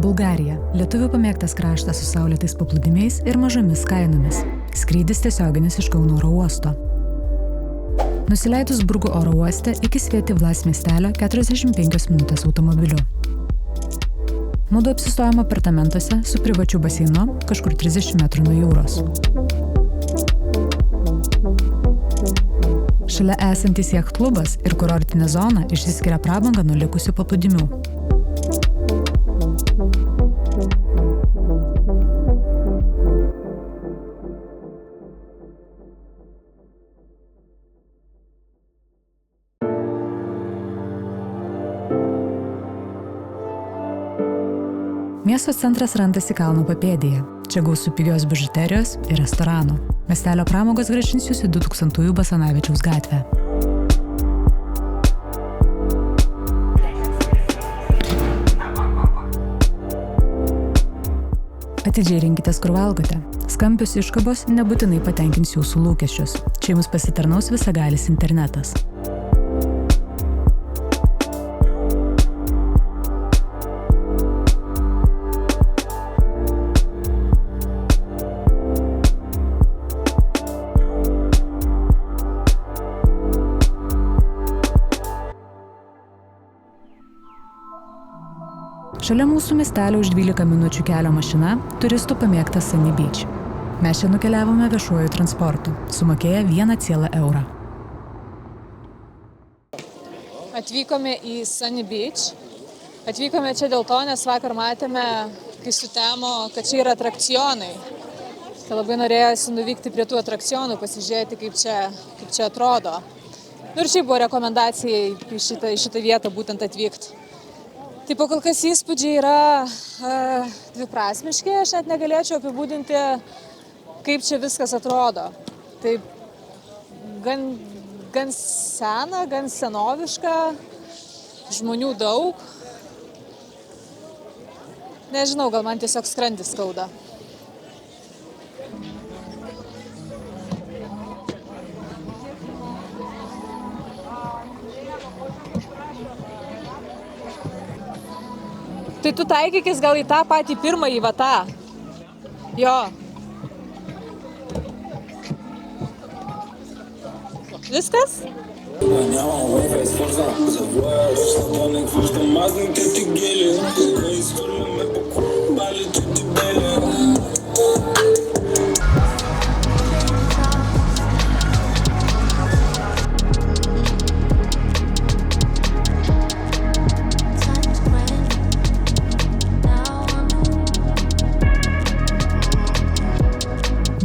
Bulgarija – lietuvių pamėgtas kraštas su saulėtais paplūdimiais ir mažomis kainomis. Skrydis tiesioginis iš Kauno oro uosto. Nusileidus Burgų oro uoste iki Svietivlas miestelio 45 minutės automobiliu. Mudu apsistojame apartamentuose su privačiu baseinu kažkur 30 metrų nuo jūros. Šalia esantis jacht klubas ir kurortinė zona išsiskiria prabangą nuo likusių paplūdimių. Miesto centras randasi kalno papėdėje. Čia gausu pigios bižuterijos ir restoranų. Miestelio pramogos grąžins jus į 2000-ųjų Basanavičiaus gatvę. Atidžiai rinkitės, kur valgote. Skambios iškabos nebūtinai patenkins jūsų lūkesčius. Čia jums pasitarnaus visagalis internetas. Šalia mūsų miestelio už 12 minučių kelio mašina turistų pamėgtas Sunny Beach. Mes čia nukeliavome viešuoju transportu, sumokėję 1 eurą. Atvykome į Sunny Beach. Atvykome čia dėl to, nes vakar matėme, kai sutemo, kad čia yra atrakcionai. Tai labai norėjosi nuvykti prie tų atrakcionų, pasižiūrėti, kaip čia atrodo. Ir šiaip buvo rekomendacija į šitą vietą būtent atvykti. Tai po kol kas įspūdžiai yra dviprasmiški, aš net negalėčiau apibūdinti, kaip čia viskas atrodo. Tai gan sena, gan senoviška, žmonių daug. Nežinau, gal man tiesiog skrandis skauda. Tai tu taikykis gal į tą patį pirmąjį vatą. Jo. Viskas?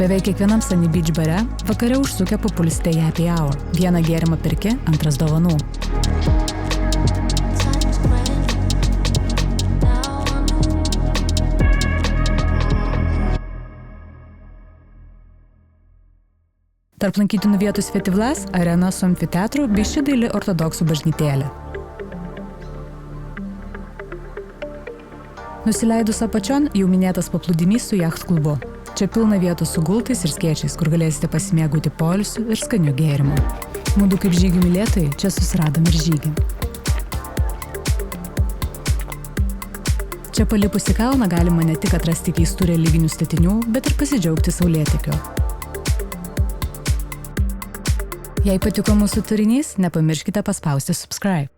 Beveik kiekvienam Sunny Beach bare vakare užsukę papulsite į happy hour. Vieną gėrimą perki, antras dovanų. Tarp lankytinų vietų Svietivlas, arena su amfiteatru bei ši daili ortodoksų bažnytėlė. Nusileidus apačion jau minėtas paplūdimys su jacht klubu. Čia pilna vietų su gultais ir skėčiais, kur galėsite pasimėgauti poilsiu ir skaniu gėrimu. Mudu kaip žygių mylėtojai čia susiradom ir žygį. Čia palipus į kalną galima ne tik atrasti keistų religinių statinių, bet ir pasidžiaugti saulėtekiu. Jei patiko mūsų turinys, nepamirškite paspausti subscribe.